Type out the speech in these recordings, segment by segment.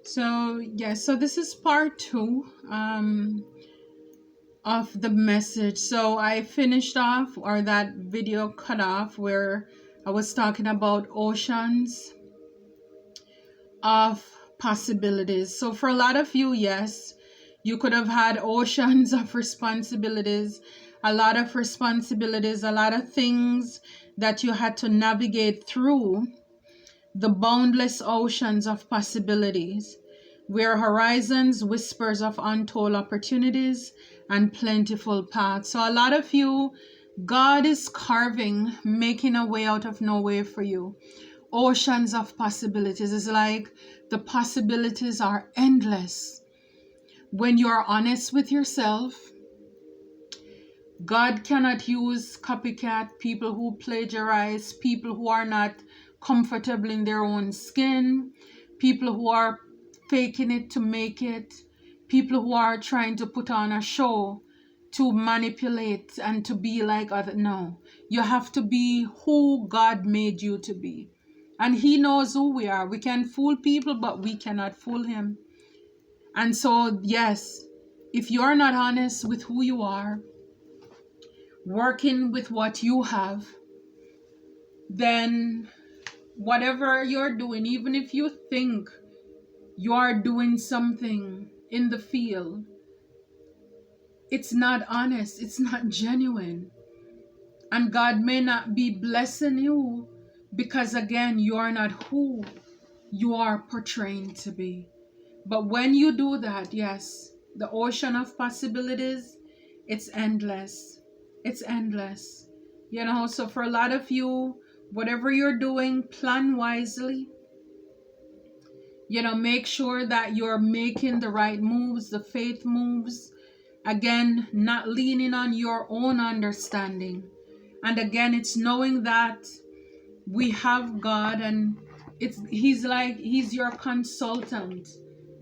So yes, so this is part two of the message. So I finished off, or that video cut off, where I was talking about oceans of possibilities. So for a lot of you, yes, you could have had oceans of responsibilities, a lot of responsibilities, a lot of things that you had to navigate through the boundless oceans of possibilities, where horizons, whispers of untold opportunities, and plentiful paths. So, a lot of you, God is carving, making a way out of no way for you. Oceans of possibilities. It's like the possibilities are endless. When you are honest with yourself, God cannot use copycat, people who plagiarize, people who are not comfortable in their own skin, people who are faking it to make it, people who are trying to put on a show to manipulate and to be like other. No, you have to be who God made you to be. And He knows who we are. We can fool people, but we cannot fool Him. And so, yes, if you're not honest with who you are, working with what you have, then whatever you're doing, even if you think you are doing something in the field, it's not honest, it's not genuine. And God may not be blessing you because, again, you are not who you are portraying to be. But when you do that, yes, the ocean of possibilities, it's endless. It's endless. So for a lot of you, whatever you're doing, plan wisely. Make sure that you're making the right moves, the faith moves. Again, not leaning on your own understanding. And again, it's knowing that we have God, and He's your consultant.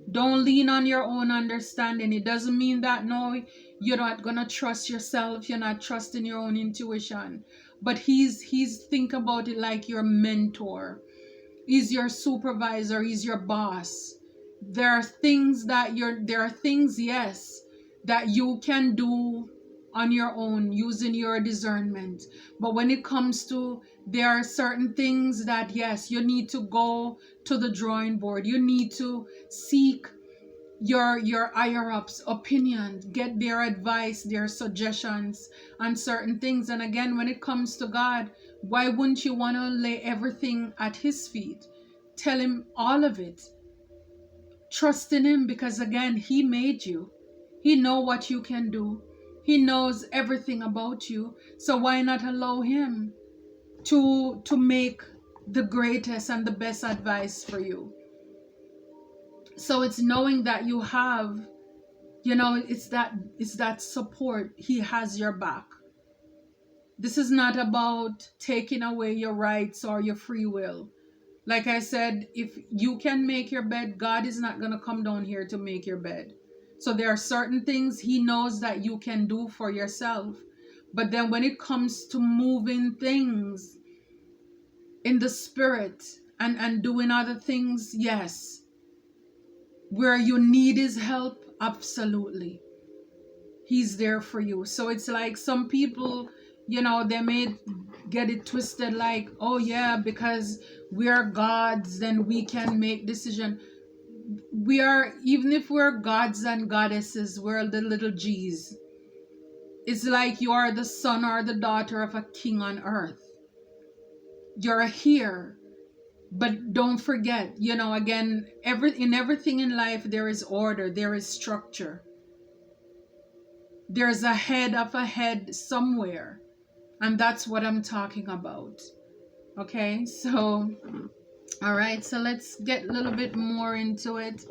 Don't lean on your own understanding. It doesn't mean that, no, you're not gonna trust yourself, you're not trusting your own intuition. But he's think about it like your mentor. He's your supervisor, he's your boss. There are things, yes, that you can do on your own using your discernment. But when it comes to, there are certain things that, yes, you need to go to the drawing board. You need to seek your higher ups opinion, get their advice, their suggestions on certain things. And again, when it comes to God, why wouldn't you want to lay everything at His feet? Tell Him all of it. Trust in Him, because again, He made you. He knows what you can do. He knows everything about you. So why not allow Him to make the greatest and the best advice for you? So it's knowing that you have, it's that support. He has your back. This is not about taking away your rights or your free will. Like I said, if you can make your bed, God is not going to come down here to make your bed. So there are certain things He knows that you can do for yourself. But then when it comes to moving things in the spirit and doing other things, yes, where you need His help, absolutely, He's there for you. So it's like some people, they may get it twisted like, oh yeah, because we are gods, then we can make decision. We are, even if we're gods and goddesses, we're the little g's. It's like you are the son or the daughter of a king on earth. You're here. But don't forget, again, in everything in life, there is order, there is structure. There's a head of a head somewhere. And that's what I'm talking about. Okay, so, all right, so let's get a little bit more into it.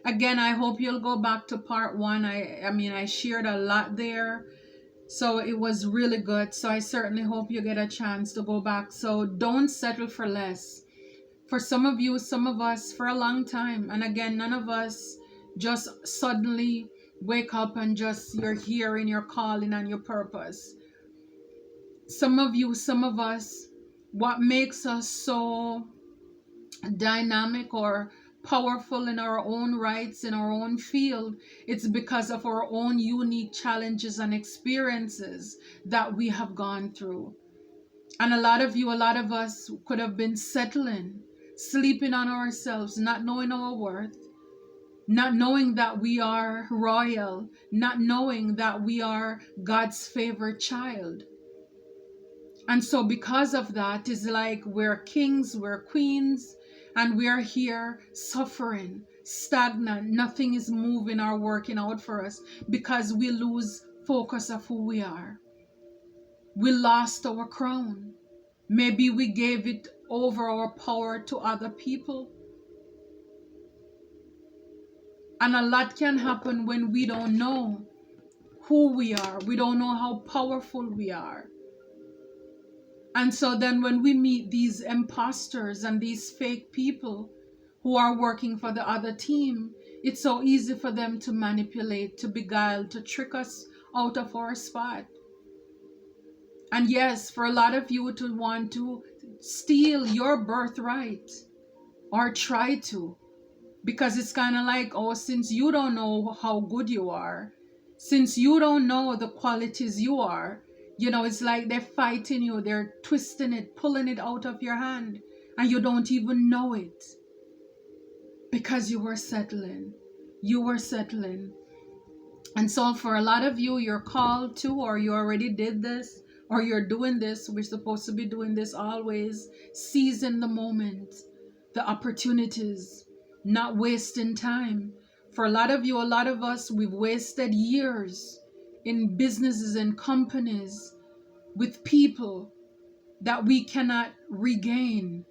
Again, I hope you'll go back to part one. I shared a lot there. So it was really good. So I certainly hope you get a chance to go back. So don't settle for less. For some of you, some of us, for a long time. And again, none of us just suddenly wake up and just, you're here in your calling and your purpose. Some of you, some of us, what makes us so dynamic or powerful in our own rights, in our own field, it's because of our own unique challenges and experiences that we have gone through. And a lot of us could have been settling, sleeping on ourselves, not knowing our worth, not knowing that we are royal, not knowing that we are God's favorite child. And so because of that, it's like we're kings, we're queens, and we're here suffering, stagnant. Nothing is moving or working out for us because we lose focus of who we are. We lost our crown. Maybe we gave it over our power to other people. And a lot can happen when we don't know who we are. We don't know how powerful we are. And so then when we meet these imposters and these fake people who are working for the other team, it's so easy for them to manipulate, to beguile, to trick us out of our spot. And yes, for a lot of you to want to steal your birthright or try to, because it's kind of like, oh, since you don't know how good you are, since you don't know the qualities you are, it's like they're fighting you, they're twisting it, pulling it out of your hand, and you don't even know it because you were settling. You were settling. And so for a lot of you, you're called to, or you already did this, or you're doing this. We're supposed to be doing this always, seizing the moment, the opportunities, not wasting time. For a lot of you, a lot of us, we've wasted years in businesses and companies with people that we cannot regain.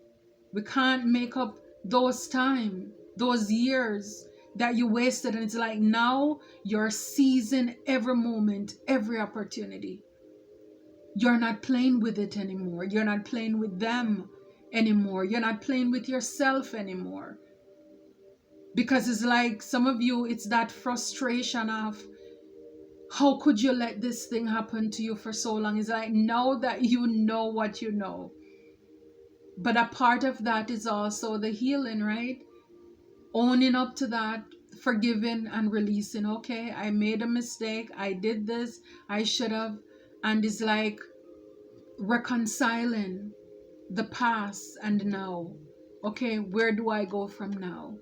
We can't make up those time, those years that you wasted. And it's like now you're seizing every moment, every opportunity. You're not playing with it anymore. You're not playing with them anymore. You're not playing with yourself anymore. Because it's like some of you, it's that frustration of, how could you let this thing happen to you for so long? It's like, now that you know what you know. But a part of that is also the healing, right? Owning up to that, forgiving and releasing. Okay, I made a mistake. I did this. I should have. And it's like reconciling the past and now. Okay, where do I go from now?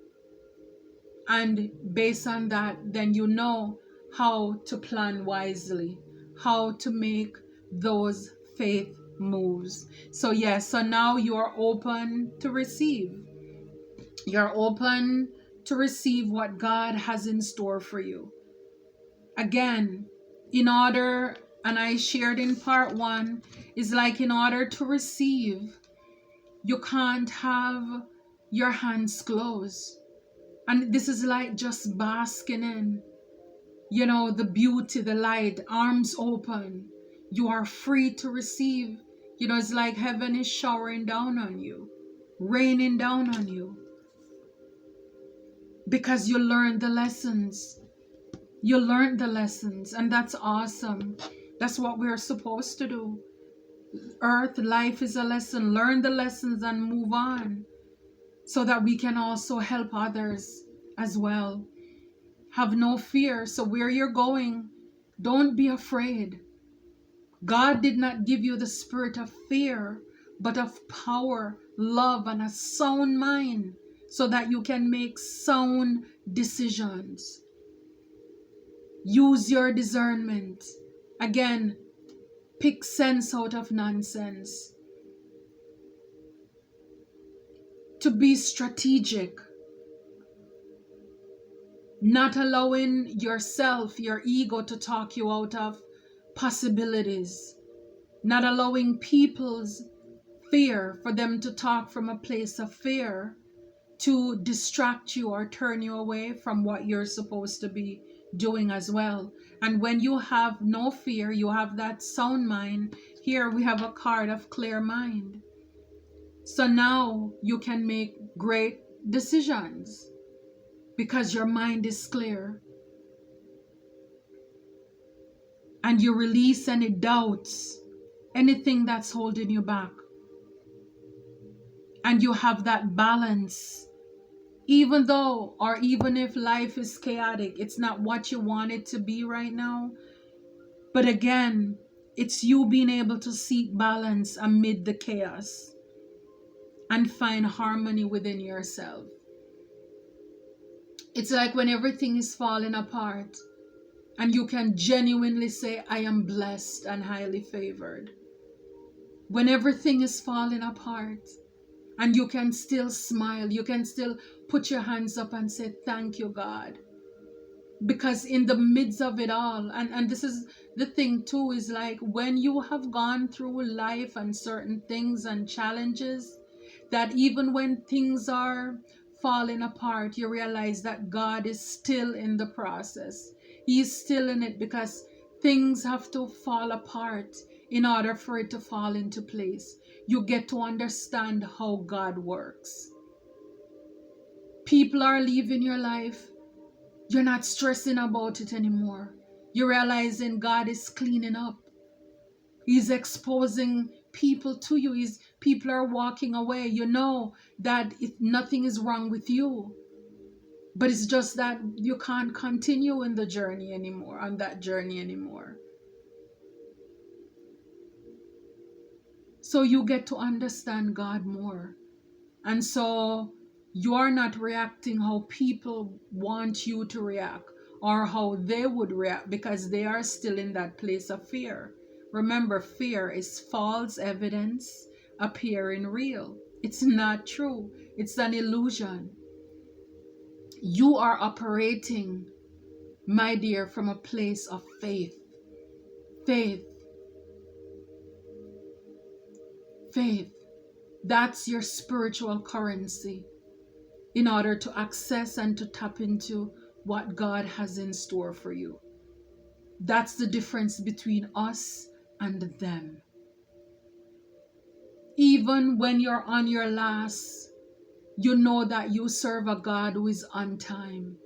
And based on that, then you know how to plan wisely, how to make those faith moves. So yes, so now you are open to receive. You're open to receive what God has in store for you. Again, in order, and I shared in part 1, is like in order to receive, you can't have your hands closed. And this is like just basking in, the beauty, the light, arms open. You are free to receive. It's like heaven is showering down on you, raining down on you. Because you learned the lessons. You learned the lessons, and that's awesome. That's what we're supposed to do. Earth, life is a lesson. Learn the lessons and move on, so that we can also help others as well. Have no fear. So where you're going, don't be afraid. God did not give you the spirit of fear, but of power, love, and a sound mind, so that you can make sound decisions. Use your discernment. Again, pick sense out of nonsense. To be strategic. Not allowing yourself, your ego, to talk you out of possibilities. Not allowing people's fear, for them to talk from a place of fear, to distract you or turn you away from what you're supposed to be doing as well. And when you have no fear, you have that sound mind. Here we have a card of clear mind. So now you can make great decisions because your mind is clear. And you release any doubts, anything that's holding you back. And you have that balance Even though, or even if life is chaotic, it's not what you want it to be right now. But again, it's you being able to seek balance amid the chaos and find harmony within yourself. It's like when everything is falling apart and you can genuinely say, I am blessed and highly favored. When everything is falling apart and you can still smile, you can still put your hands up and say, thank you, God. Because in the midst of it all, and this is the thing too, is like when you have gone through life and certain things and challenges, that even when things are falling apart, you realize that God is still in the process. He is still in it, because things have to fall apart in order for it to fall into place. You get to understand how God works. People are leaving your life. You're not stressing about it anymore. You're realizing God is cleaning up. He's exposing people to you. People are walking away. You know that nothing is wrong with you. But it's just that you can't continue in the journey anymore, on that journey anymore. So you get to understand God more. And so you're not reacting how people want you to react or how they would react, because they are still in that place of fear. Remember, fear is false evidence appearing real. It's not true. It's an illusion. You are operating, my dear, from a place of faith. Faith. Faith. That's your spiritual currency in order to access and to tap into what God has in store for you. That's the difference between us and them. Even when you're on your last, you know that you serve a God who is on time,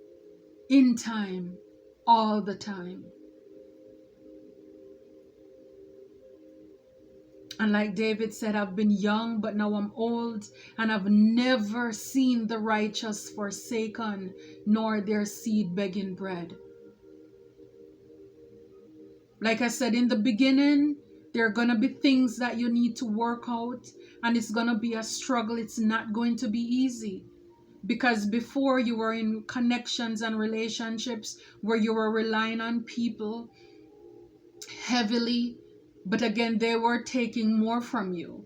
in time, all the time. And like David said, I've been young, but now I'm old, and I've never seen the righteous forsaken, nor their seed begging bread. Like I said in the beginning, there are going to be things that you need to work out, and it's going to be a struggle. It's not going to be easy. Because before, you were in connections and relationships where you were relying on people heavily, but again, they were taking more from you.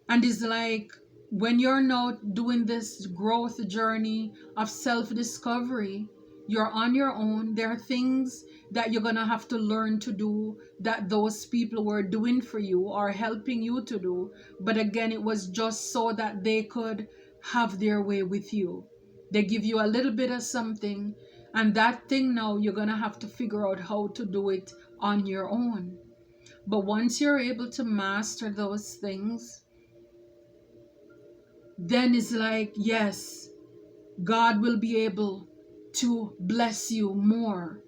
And it's like when you're now doing this growth journey of self-discovery, you're on your own. There are things that you're going to have to learn to do that those people were doing for you or helping you to do. But again, it was just so that they could have their way with you. They give you a little bit of something, and that thing now you're going to have to figure out how to do it on your own. But once you're able to master those things, then it's like, yes, God will be able to bless you more.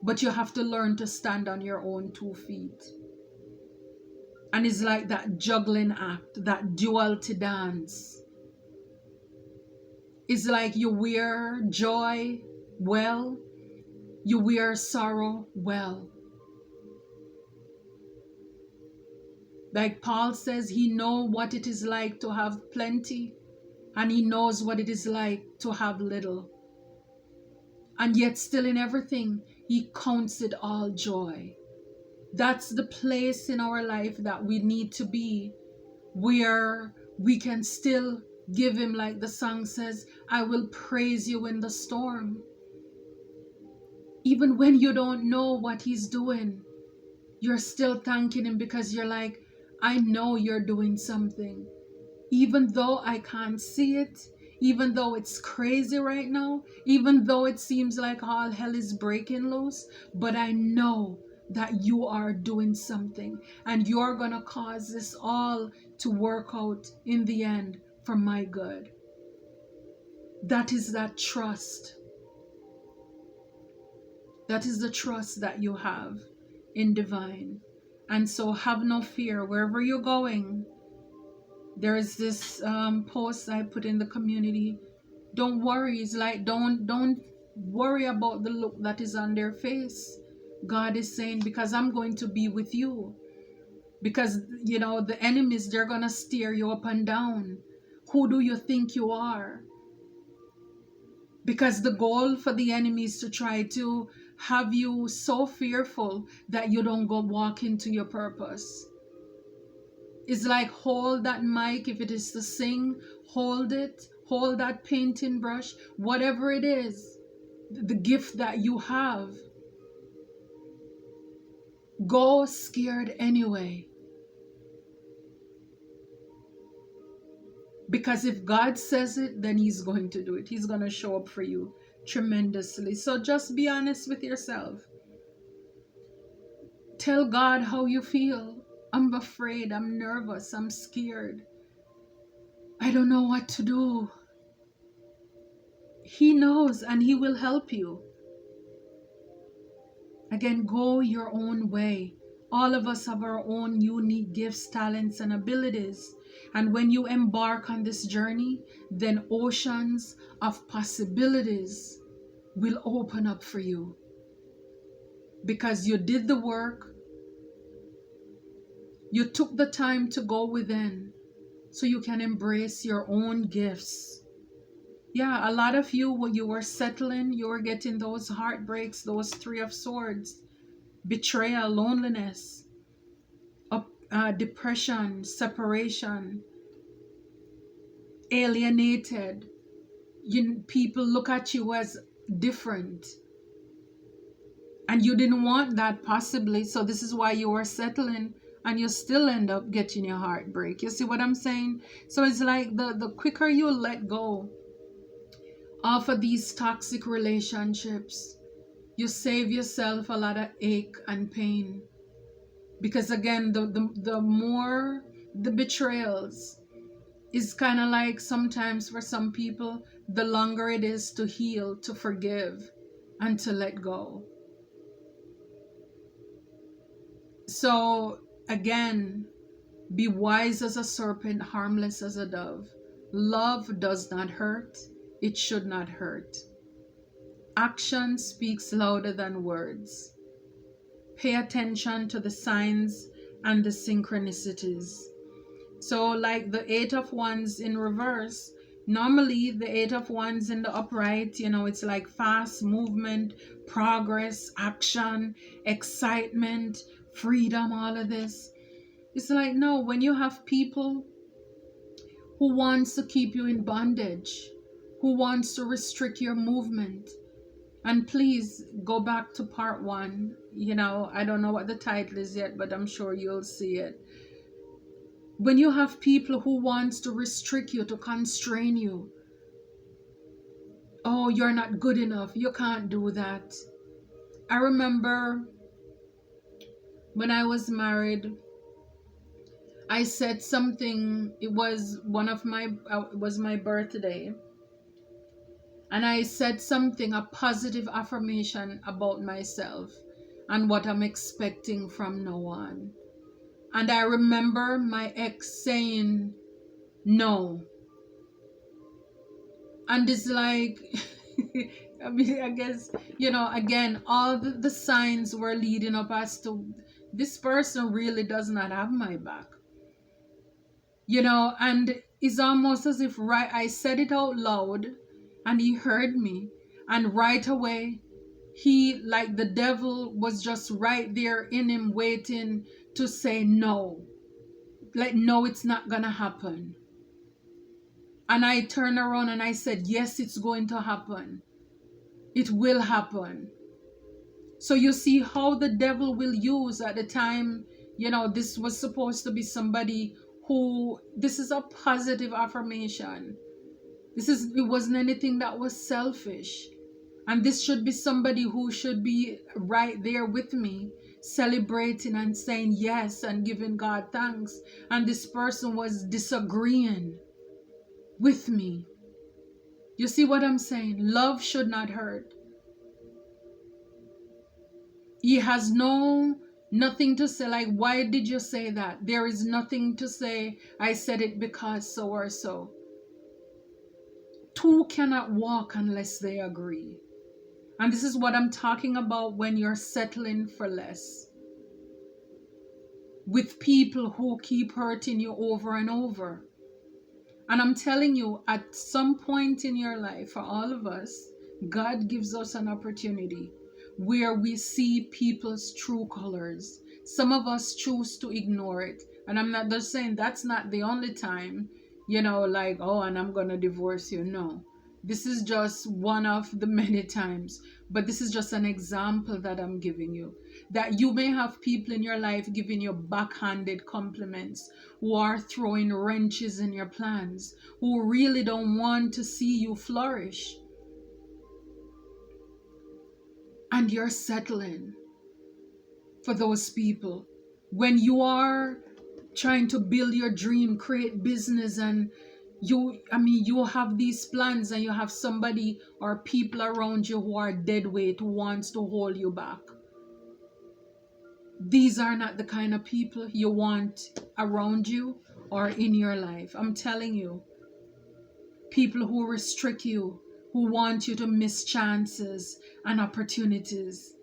But you have to learn to stand on your own 2 feet. And it's like that juggling act, that duality dance. It's like you wear joy well, you wear sorrow well. Like Paul says, he knows what it is like to have plenty, and he knows what it is like to have little. And yet still in everything, he counts it all joy. That's the place in our life that we need to be, where we can still give him, like the song says, I will praise you in the storm. Even when you don't know what he's doing, you're still thanking him, because you're like, I know you're doing something. Even though I can't see it, even though it's crazy right now, even though it seems like all hell is breaking loose, but I know that you are doing something, and you're going to cause this all to work out in the end for my good. That is that trust. That is the trust that you have in divine. And so have no fear wherever you're going. There is this post I put in the community Don't worry. It's like don't worry about the look that is on their face. God is saying, because I'm going to be with you. Because the enemies, they're gonna steer you up and down. Who do you think you are? Because the goal for the enemy is to try to have you so fearful that you don't go walk into your purpose. It's like, hold that mic. If it is to sing, hold it. Hold that painting brush. Whatever it is, the gift that you have, go scared anyway. Because if God says it, then he's going to do it. He's going to show up for you tremendously. So just be honest with yourself. Tell God how you feel. I'm afraid. I'm nervous. I'm scared. I don't know what to do. He knows, and he will help you. Again, go your own way. All of us have our own unique gifts, talents, and abilities. And when you embark on this journey, then oceans of possibilities will open up for you. Because you did the work. You took the time to go within so you can embrace your own gifts. Yeah, a lot of you, when you were settling, you were getting those heartbreaks, those 3 of Swords, betrayal, loneliness, depression, separation, alienated. People look at you as different. And you didn't want that possibly. So this is why you were settling, and you still end up getting your heartbreak. You see what I'm saying? So it's like the quicker you let go of these toxic relationships, you save yourself a lot of ache and pain. Because again, the more the betrayals is kind of like, sometimes for some people, the longer it is to heal, to forgive, and to let go. So again, be wise as a serpent, harmless as a dove. Love does not hurt. It should not hurt. Action speaks louder than words. Pay attention to the signs and the synchronicities. So like the 8 of Wands in reverse, normally the 8 of Wands in the upright, it's like fast movement, progress, action, excitement, freedom, all of this. It's like, no, when you have people who wants to keep you in bondage, who wants to restrict your movement. And please go back to part 1. I don't know what the title is yet, but I'm sure you'll see it. When you have people who wants to restrict you, to constrain you. Oh, you're not good enough. You can't do that. I remember when I was married, I said something. It was my birthday. And I said something, a positive affirmation about myself and what I'm expecting from no one. And I remember my ex saying no. And it's like, I guess, again, all the signs were leading up as to this person really does not have my back. And it's almost as if I said it out loud. And he heard me, and right away, he, like the devil, was just right there in him waiting to say no. Like, no, it's not gonna happen. And I turned around and I said, yes, it's going to happen. It will happen. So you see how the devil will use at the time, this was supposed to be somebody who, this is a positive affirmation. It wasn't anything that was selfish. And this should be somebody who should be right there with me, celebrating and saying yes and giving God thanks. And this person was disagreeing with me. You see what I'm saying? Love should not hurt. He has nothing to say, like, why did you say that? There is nothing to say, I said it because so or so. Two cannot walk unless they agree. And this is what I'm talking about when you're settling for less. With people who keep hurting you over and over. And I'm telling you, at some point in your life, for all of us, God gives us an opportunity where we see people's true colors. Some of us choose to ignore it. And I'm not just saying that's not the only time, like, oh, and I'm going to divorce you. No. This is just one of the many times. But this is just an example that I'm giving you. That you may have people in your life giving you backhanded compliments, who are throwing wrenches in your plans, who really don't want to see you flourish. And you're settling for those people. When you are trying to build your dream, create business, and you have these plans, and you have somebody or people around you who are dead weight, who wants to hold you back. These are not the kind of people you want around you or in your life. I'm telling you, people who restrict you, who want you to miss chances and opportunities.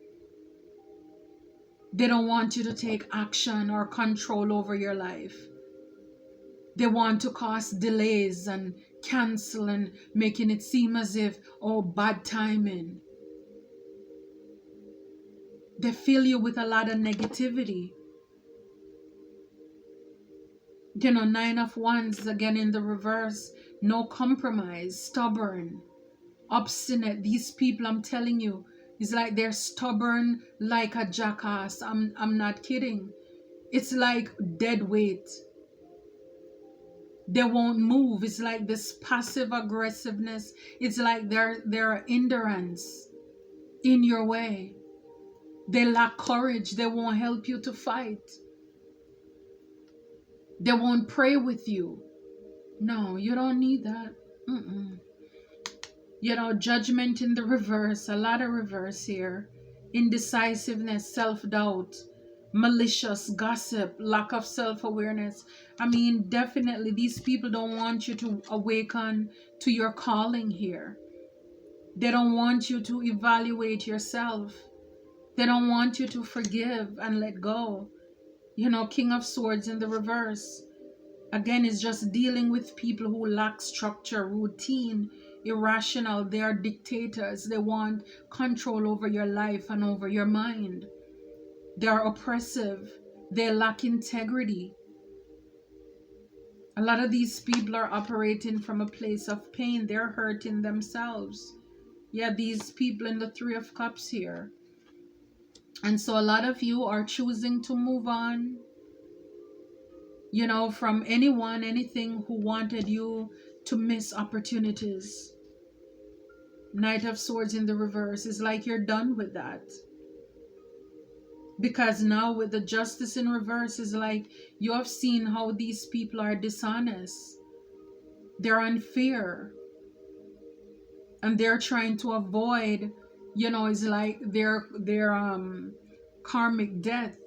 They don't want you to take action or control over your life. They want to cause delays and cancel and making it seem as if, oh, bad timing. They fill you with a lot of negativity. Nine of Wands, again in the reverse. No compromise, stubborn, obstinate. These people, I'm telling you, it's like they're stubborn like a jackass. I'm not kidding. It's like dead weight. They won't move. It's like this passive aggressiveness. It's like they're hindrance in your way. They lack courage. They won't help you to fight. They won't pray with you. No, you don't need that. Judgment in the reverse. A lot of reverse here. Indecisiveness, self-doubt, malicious, gossip, lack of self-awareness. Definitely these people don't want you to awaken to your calling here. They don't want you to evaluate yourself. They don't want you to forgive and let go. King of Swords in the reverse. Again, it's just dealing with people who lack structure, routine, irrational. They are dictators. They want control over your life and over your mind. They are oppressive. They lack integrity. A lot of these people are operating from a place of pain. They're hurting themselves. Yeah, these people in the Three of Cups here. And so a lot of you are choosing to move on, from anyone, anything who wanted you to miss opportunities. Knight of Swords in the reverse is like you're done with that. Because now with the Justice in reverse, is like you have seen how these people are dishonest. They're unfair. And they're trying to avoid, it's like their karmic death.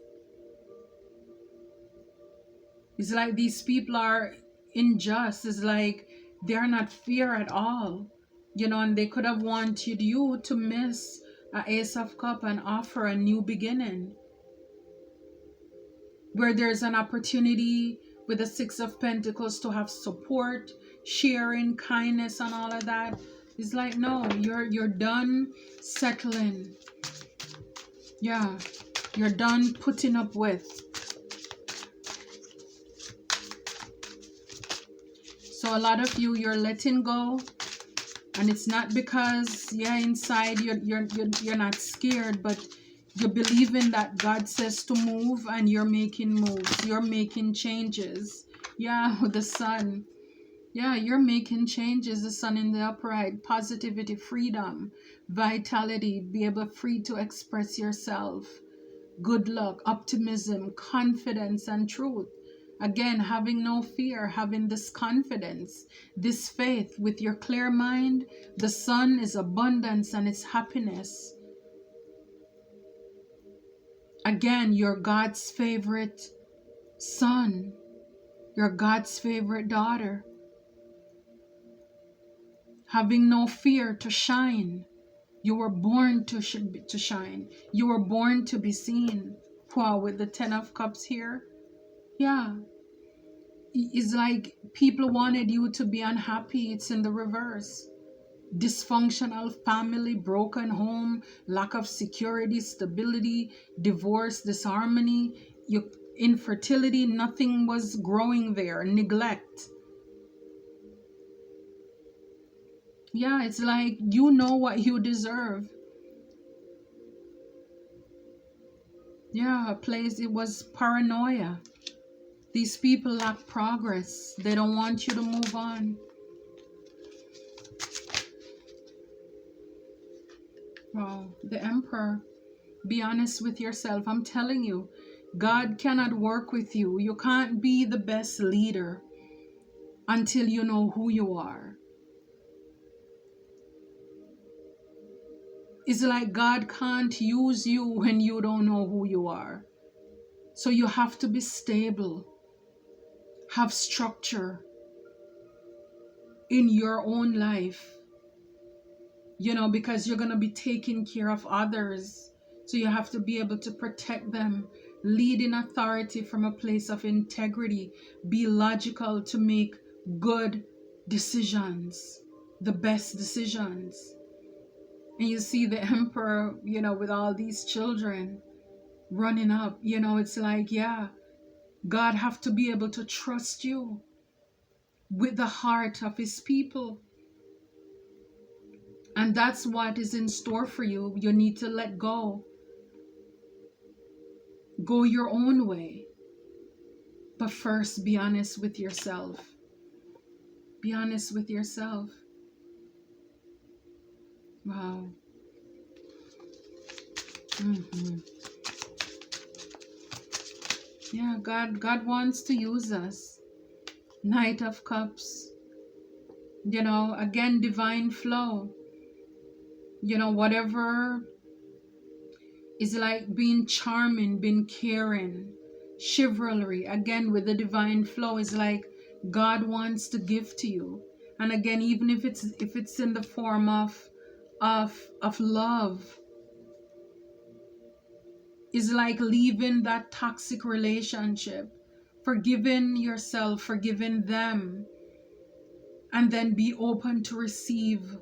It's like these people are unjust. It's like they're not fair at all. And they could have wanted you to miss an Ace of Cups and offer a new beginning. Where there's an opportunity with the Six of Pentacles to have support, sharing, kindness, and all of that. It's like, no, you're done settling. Yeah, you're done putting up with. So a lot of you're letting go, and it's not because inside you're not scared, but you're believing that God says to move, and you're making moves. You're making changes. Yeah, with the Sun. Yeah, you're making changes. The Sun in the upright. Positivity, freedom, vitality, be able free to express yourself. Good luck, optimism, confidence, and truth. Again, having no fear, having this confidence, this faith with your clear mind. The Sun is abundance and it's happiness. Again, you're God's favorite son. You're God's favorite daughter. having no fear to shine. You were born to shine. You were born to be seen. Wow, with the 10 of Cups here. Yeah. It's like people wanted you to be unhappy. It's in the reverse. Dysfunctional family, broken home, lack of security, stability, divorce, disharmony, your infertility, nothing was growing there, neglect. Yeah, it's like you know what you deserve. Yeah, a place, it was paranoia. These people lack progress. They don't want you to move on. Wow, the Emperor. Be honest with yourself. I'm telling you, God cannot work with you. You can't be the best leader until you know who you are. It's like God can't use you when you don't know who you are. So you have to be stable, have structure in your own life, because you're going to be taking care of others. So you have to be able to protect them, lead in authority from a place of integrity, be logical to make good decisions, the best decisions. And you see the Emperor, with all these children running up, it's like, yeah, God have to be able to trust you with the heart of his people. And that's what is in store for you. You need to let go. Go your own way. But first, be honest with yourself. Be honest with yourself. Wow. Yeah, God wants to use us. Knight of Cups. Again, divine flow. Whatever is like being charming, being caring, chivalry. Again, with the divine flow, is like God wants to give to you. And again, even if it's in the form of love, is like leaving that toxic relationship, forgiving yourself, forgiving them, and then be open to receive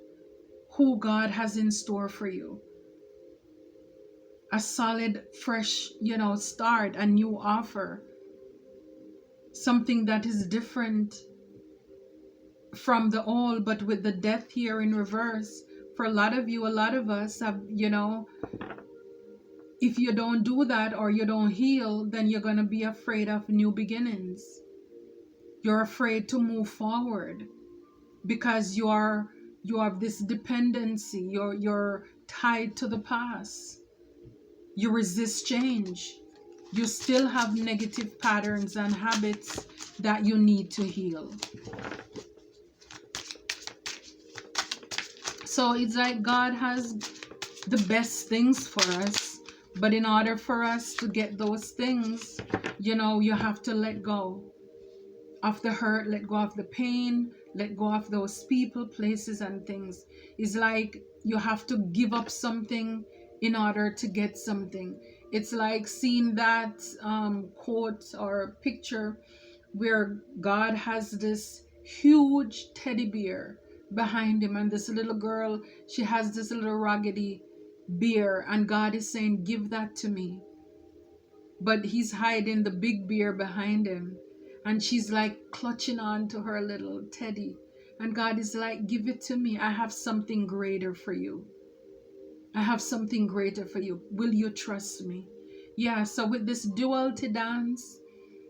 who God has in store for you. A solid, fresh, start, a new offer. Something that is different from the old, but with the death here in reverse. For a lot of you, a lot of us have, if you don't do that or you don't heal, then you're going to be afraid of new beginnings. You're afraid to move forward because you have this dependency. You're tied to the past. You resist change. You still have negative patterns and habits that you need to heal. So it's like God has the best things for us, but in order for us to get those things, you have to let go of the hurt, let go of the pain, let go of those people, places, and things. It's like you have to give up something in order to get something. It's like seeing that quote or picture where God has this huge teddy bear behind him, and this little girl, she has this little raggedy bear, and God is saying, give that to me. But he's hiding the big bear behind him, and she's like clutching on to her little teddy, and God is like, give it to me. I have something greater for you. I have something greater for you. Will you trust me? Yeah, so with this duality dance,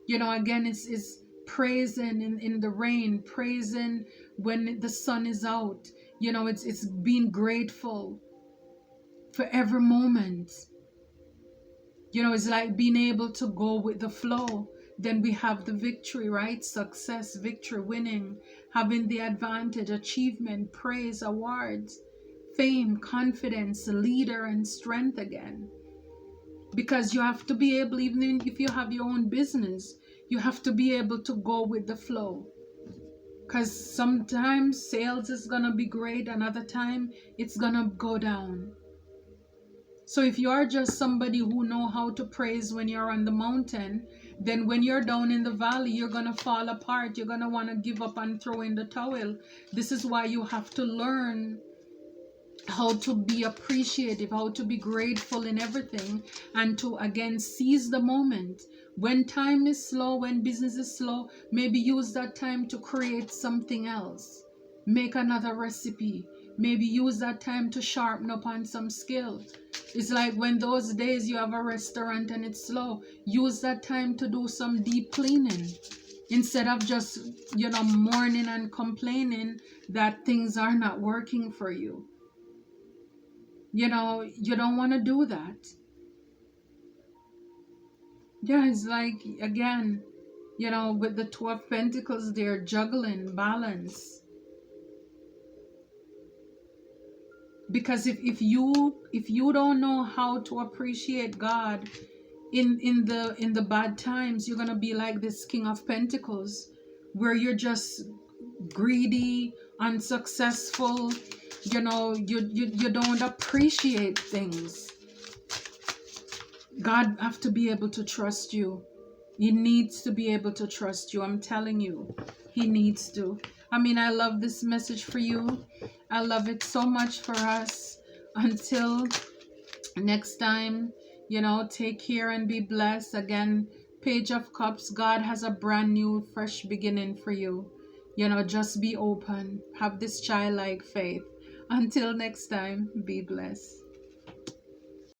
again, it's praising in the rain, praising when the sun is out. It's being grateful for every moment. It's like being able to go with the flow. Then we have the victory, right? Success, victory, winning, having the advantage, achievement, praise, awards, fame, confidence, leader, and strength again. Because you have to be able, even if you have your own business, you have to be able to go with the flow. Because sometimes sales is going to be great, another time it's going to go down. So if you are just somebody who know how to praise when you're on the mountain, then when you're down in the valley, you're going to fall apart. You're going to want to give up and throw in the towel. This is why you have to learn how to be appreciative, how to be grateful in everything, and to again seize the moment. When time is slow, when business is slow, maybe use that time to create something else. Make another recipe. Maybe use that time to sharpen up on some skill. It's like when those days you have a restaurant and it's slow, use that time to do some deep cleaning instead of just, mourning and complaining that things are not working for you. You don't want to do that. Yeah, it's like, again, with the 12 Pentacles, they're juggling balance. Because if you don't know how to appreciate God in the bad times, you're gonna be like this King of Pentacles, where you're just greedy, unsuccessful. You don't appreciate things. God have to be able to trust you. He needs to be able to trust you. I'm telling you, he needs to. I love this message for you. I love it so much for us. Until next time, take care and be blessed. Again, Page of Cups, God has a brand new, fresh beginning for you. Just be open. Have this childlike faith. Until next time, be blessed.